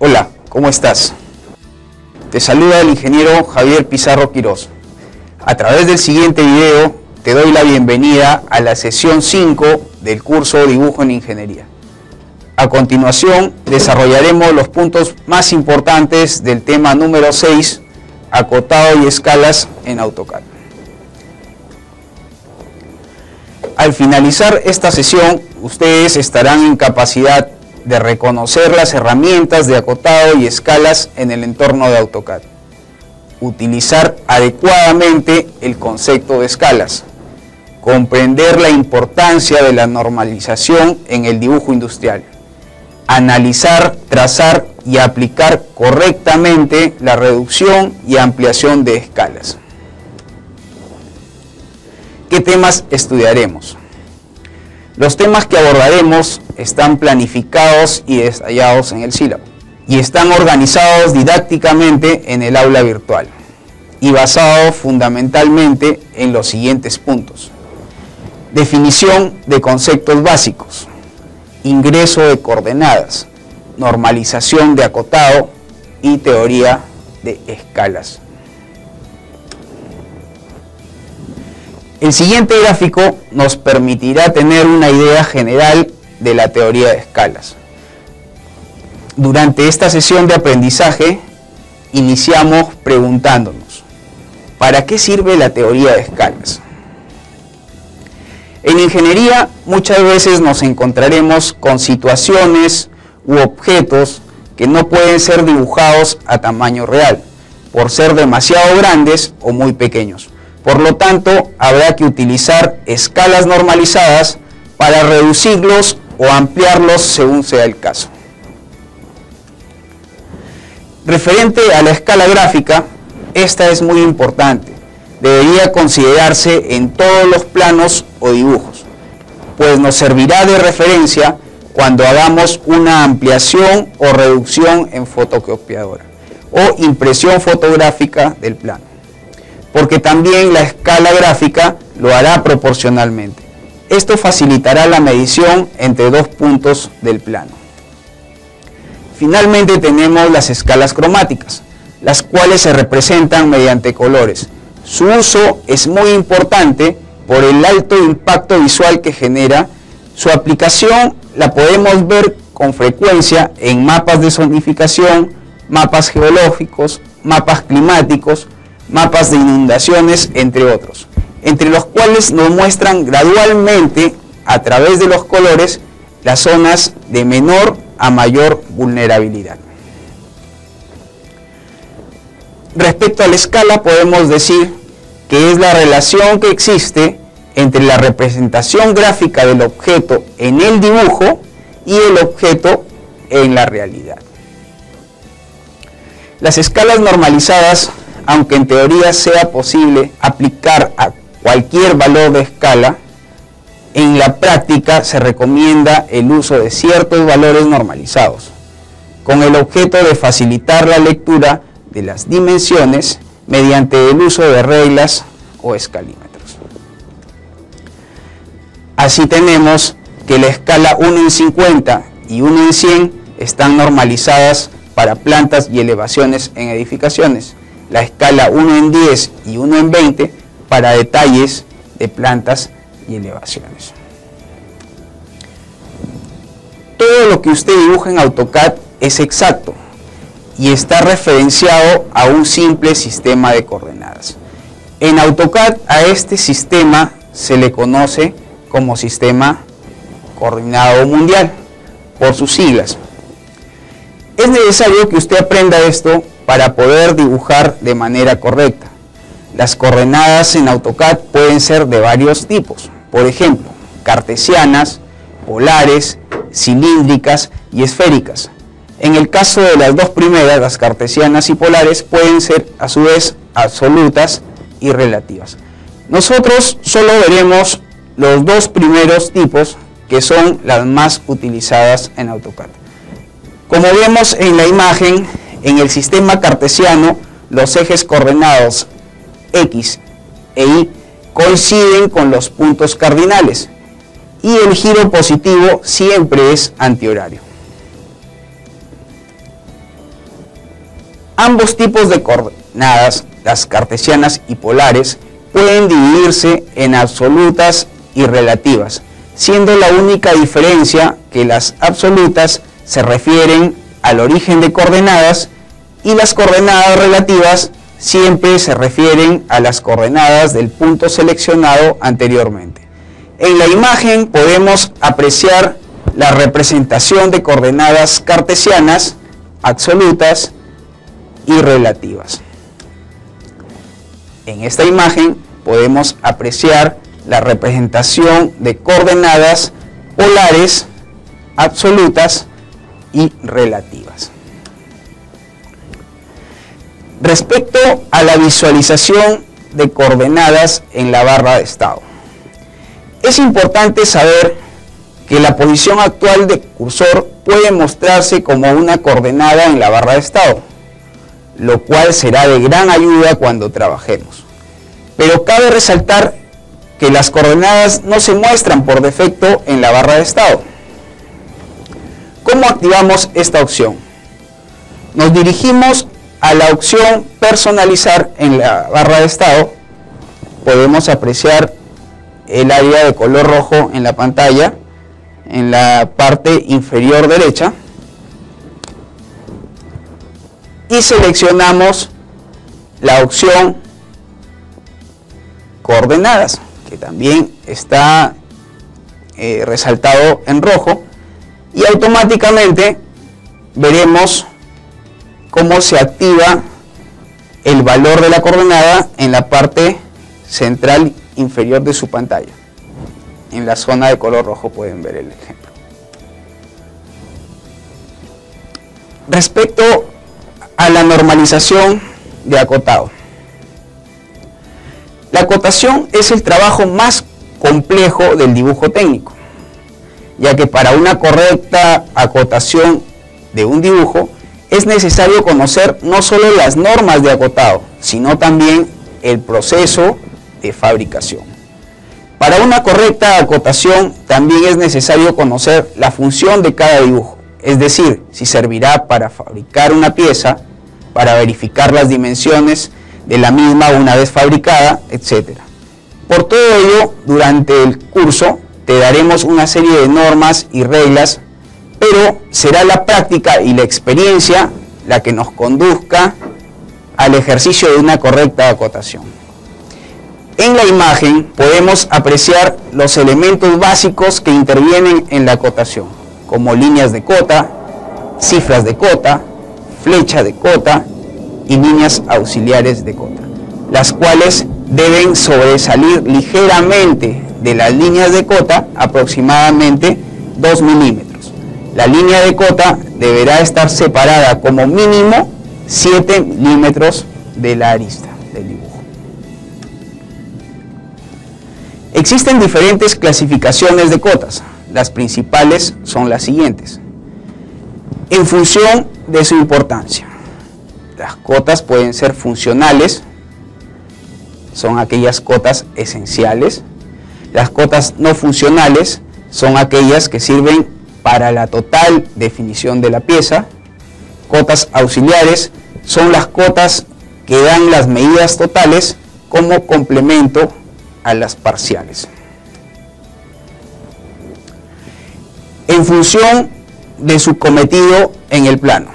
Hola, ¿cómo estás? Te saluda el ingeniero Javier Pizarro Quirós. A través del siguiente video te doy la bienvenida a la sesión 5 del curso Dibujo en Ingeniería. A continuación desarrollaremos los puntos más importantes del tema número 6, acotado y escalas en AutoCAD. Al finalizar esta sesión, ustedes estarán en capacidad de reconocer las herramientas de acotado y escalas en el entorno de AutoCAD, utilizar adecuadamente el concepto de escalas, comprender la importancia de la normalización en el dibujo industrial, analizar, trazar y aplicar correctamente la reducción y ampliación de escalas. ¿Qué temas estudiaremos? Los temas que abordaremos están planificados y detallados en el sílabo y están organizados didácticamente en el aula virtual y basados fundamentalmente en los siguientes puntos: definición de conceptos básicos, ingreso de coordenadas, normalización de acotado y teoría de escalas. El siguiente gráfico nos permitirá tener una idea general de la teoría de escalas. Durante esta sesión de aprendizaje, iniciamos preguntándonos: ¿para qué sirve la teoría de escalas? En ingeniería muchas veces nos encontraremos con situaciones u objetos que no pueden ser dibujados a tamaño real, por ser demasiado grandes o muy pequeños. Por lo tanto, habrá que utilizar escalas normalizadas para reducirlos o ampliarlos según sea el caso. Referente a la escala gráfica, esta es muy importante. Debería considerarse en todos los planos o dibujos, pues nos servirá de referencia cuando hagamos una ampliación o reducción en fotocopiadora o impresión fotográfica del plano, porque también la escala gráfica lo hará proporcionalmente. Esto facilitará la medición entre dos puntos del plano. Finalmente tenemos las escalas cromáticas, las cuales se representan mediante colores. Su uso es muy importante por el alto impacto visual que genera. Su aplicación la podemos ver con frecuencia en mapas de zonificación, mapas geológicos, mapas climáticos, mapas de inundaciones, entre otros, entre los cuales nos muestran gradualmente, a través de los colores, las zonas de menor a mayor vulnerabilidad. Respecto a la escala, podemos decir que es la relación que existe entre la representación gráfica del objeto en el dibujo y el objeto en la realidad. Las escalas normalizadas, aunque en teoría sea posible aplicar a cualquier valor de escala, en la práctica se recomienda el uso de ciertos valores normalizados, con el objeto de facilitar la lectura de las dimensiones mediante el uso de reglas o escalímetros. Así tenemos que la escala 1 en 50 y 1 en 100 están normalizadas para plantas y elevaciones en edificaciones, la escala 1 en 10 y 1 en 20 para detalles de plantas y elevaciones. Todo lo que usted dibuja en AutoCAD es exacto y está referenciado a un simple sistema de coordenadas. En AutoCAD a este sistema se le conoce como Sistema Coordinado Mundial, por sus siglas. Es necesario que usted aprenda esto para poder dibujar de manera correcta. Las coordenadas en AutoCAD pueden ser de varios tipos, por ejemplo, cartesianas, polares, cilíndricas y esféricas. En el caso de las dos primeras, las cartesianas y polares, pueden ser a su vez absolutas y relativas. Nosotros solo veremos los dos primeros tipos, que son las más utilizadas en AutoCAD. Como vemos en la imagen, en el sistema cartesiano, los ejes coordenados X e Y coinciden con los puntos cardinales y el giro positivo siempre es antihorario. Ambos tipos de coordenadas, las cartesianas y polares, pueden dividirse en absolutas y relativas, siendo la única diferencia que las absolutas se refieren al origen de coordenadas y las coordenadas relativas siempre se refieren a las coordenadas del punto seleccionado anteriormente. En la imagen podemos apreciar la representación de coordenadas cartesianas, absolutas y relativas. En esta imagen podemos apreciar la representación de coordenadas polares, absolutas y relativas. Respecto a la visualización de coordenadas en la barra de estado, es importante saber que la posición actual del cursor puede mostrarse como una coordenada en la barra de estado, lo cual será de gran ayuda cuando trabajemos. Pero cabe resaltar que las coordenadas no se muestran por defecto en la barra de estado. ¿Cómo activamos esta opción? Nos dirigimos a la opción personalizar en la barra de estado. Podemos apreciar el área de color rojo en la pantalla, en la parte inferior derecha, y seleccionamos la opción coordenadas, que también está resaltado en rojo, y automáticamente veremos cómo se activa el valor de la coordenada en la parte central inferior de su pantalla. En la zona de color rojo pueden ver el ejemplo. Respecto a la normalización de acotado. La acotación es el trabajo más complejo del dibujo técnico, ya que para una correcta acotación de un dibujo es necesario conocer no solo las normas de acotado, sino también el proceso de fabricación. Para una correcta acotación también es necesario conocer la función de cada dibujo, es decir, si servirá para fabricar una pieza, para verificar las dimensiones de la misma una vez fabricada, etc. Por todo ello, durante el curso te daremos una serie de normas y reglas, pero será la práctica y la experiencia la que nos conduzca al ejercicio de una correcta acotación. En la imagen podemos apreciar los elementos básicos que intervienen en la acotación, como líneas de cota, cifras de cota, flecha de cota y líneas auxiliares de cota, las cuales deben sobresalir ligeramente de las líneas de cota aproximadamente 2 milímetros. La línea de cota deberá estar separada como mínimo 7 milímetros de la arista del dibujo. Existen diferentes clasificaciones de cotas. Las principales son las siguientes, en función de su importancia. Las cotas pueden ser funcionales, son aquellas cotas esenciales. Las cotas no funcionales son aquellas que sirven para la total definición de la pieza. Cotas auxiliares son las cotas que dan las medidas totales como complemento a las parciales. En función de su cometido en el plano,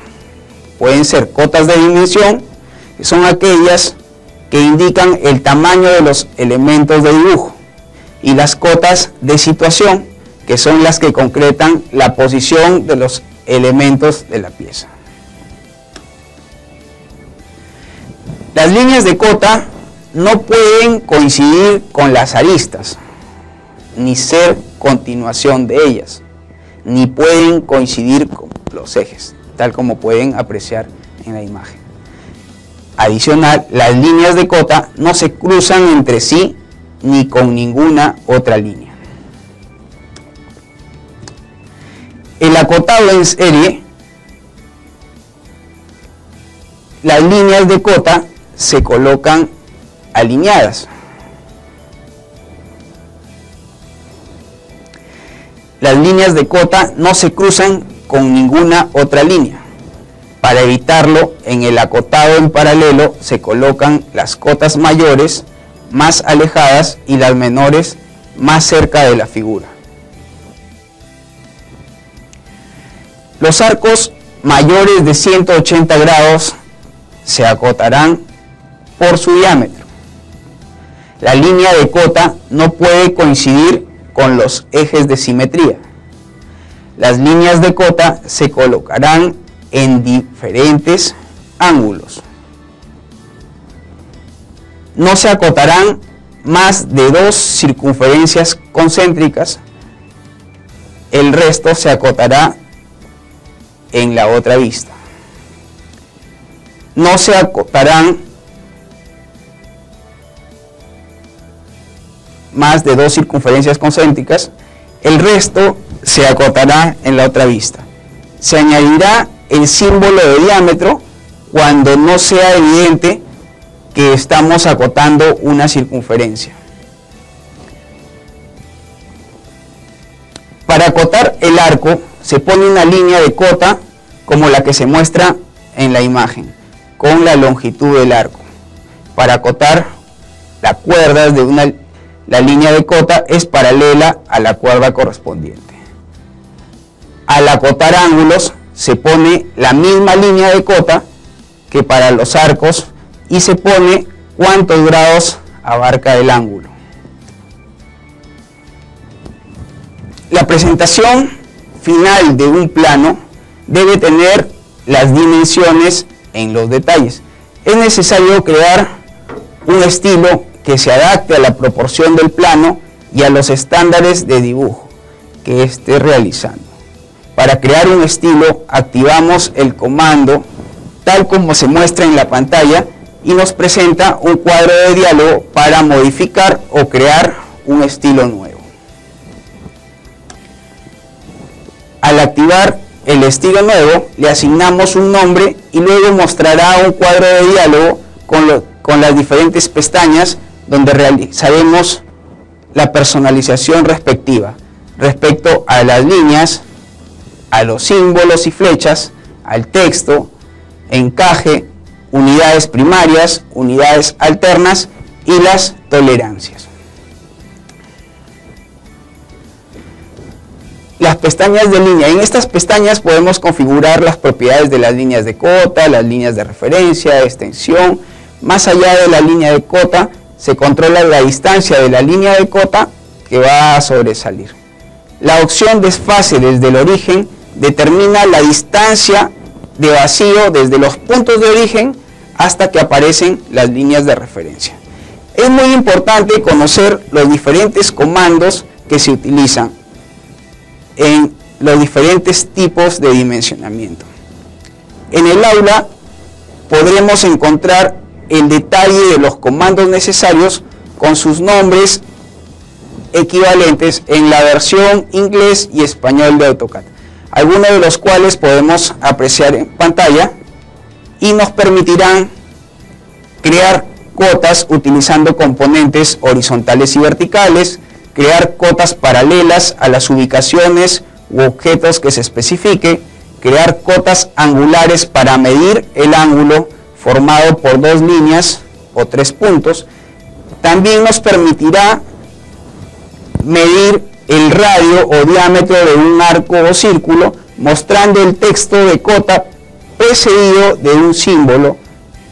pueden ser cotas de dimensión, que son aquellas que indican el tamaño de los elementos de dibujo, y las cotas de situación, que son las que concretan la posición de los elementos de la pieza. Las líneas de cota no pueden coincidir con las aristas, ni ser continuación de ellas, ni pueden coincidir con los ejes, tal como pueden apreciar en la imagen. Adicional, las líneas de cota no se cruzan entre sí ni con ninguna otra línea. El acotado en serie, las líneas de cota se colocan alineadas. Las líneas de cota no se cruzan con ninguna otra línea. Para evitarlo, en el acotado en paralelo se colocan las cotas mayores más alejadas y las menores más cerca de la figura. Los arcos mayores de 180 grados se acotarán por su diámetro. La línea de cota no puede coincidir con los ejes de simetría. Las líneas de cota se colocarán en diferentes ángulos. No se acotarán más de 2 circunferencias concéntricas. El resto se acotará en la otra vista. No se acotarán más de 2 circunferencias concéntricas. El resto se acotará en la otra vista. Se añadirá el símbolo de diámetro cuando no sea evidente que estamos acotando una circunferencia. Para acotar el arco se pone una línea de cota como la que se muestra en la imagen, con la longitud del arco. Para acotar las cuerdas de la línea de cota es paralela a la cuerda correspondiente. Al acotar ángulos se pone la misma línea de cota que para los arcos y se pone cuántos grados abarca el ángulo. La presentación final de un plano debe tener las dimensiones en los detalles. Es necesario crear un estilo que se adapte a la proporción del plano y a los estándares de dibujo que esté realizando. Para crear un estilo, activamos el comando tal como se muestra en la pantalla y nos presenta un cuadro de diálogo para modificar o crear un estilo nuevo. Al activar el estilo nuevo, le asignamos un nombre y luego mostrará un cuadro de diálogo con las diferentes pestañas donde realizaremos la personalización respectiva respecto a las líneas, a los símbolos y flechas, al texto, encaje, unidades primarias, unidades alternas y las tolerancias. Las pestañas de línea. En estas pestañas podemos configurar las propiedades de las líneas de cota, las líneas de referencia, extensión. Más allá de la línea de cota, se controla la distancia de la línea de cota que va a sobresalir. La opción desfase desde el origen determina la distancia de vacío desde los puntos de origen hasta que aparecen las líneas de referencia. Es muy importante conocer los diferentes comandos que se utilizan en los diferentes tipos de dimensionamiento. En el aula podremos encontrar el detalle de los comandos necesarios con sus nombres equivalentes en la versión inglés y español de AutoCAD, algunos de los cuales podemos apreciar en pantalla y nos permitirán crear cotas utilizando componentes horizontales y verticales, crear cotas paralelas a las ubicaciones u objetos que se especifique, crear cotas angulares para medir el ángulo formado por 2 líneas o 3 puntos. También nos permitirá medir el radio o diámetro de un arco o círculo, mostrando el texto de cota precedido de un símbolo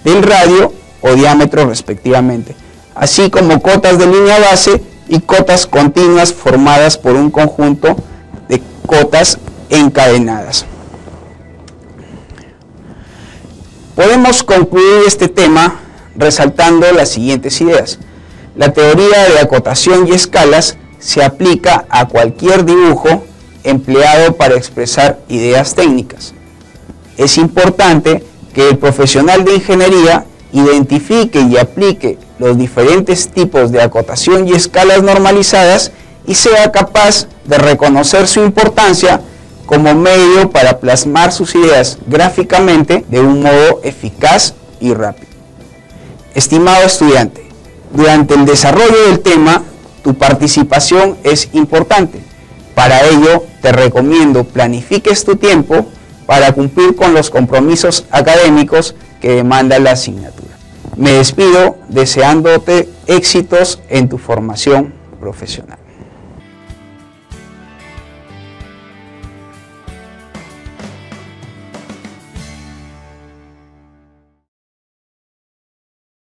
del radio o diámetro respectivamente, así como cotas de línea base y cotas continuas formadas por un conjunto de cotas encadenadas. Podemos concluir este tema resaltando las siguientes ideas. La teoría de acotación y escalas se aplica a cualquier dibujo empleado para expresar ideas técnicas. Es importante que el profesional de ingeniería identifique y aplique los diferentes tipos de acotación y escalas normalizadas y sea capaz de reconocer su importancia como medio para plasmar sus ideas gráficamente de un modo eficaz y rápido. Estimado estudiante, durante el desarrollo del tema, tu participación es importante. Para ello, te recomiendo planifiques tu tiempo para cumplir con los compromisos académicos que demanda la asignatura. Me despido deseándote éxitos en tu formación profesional.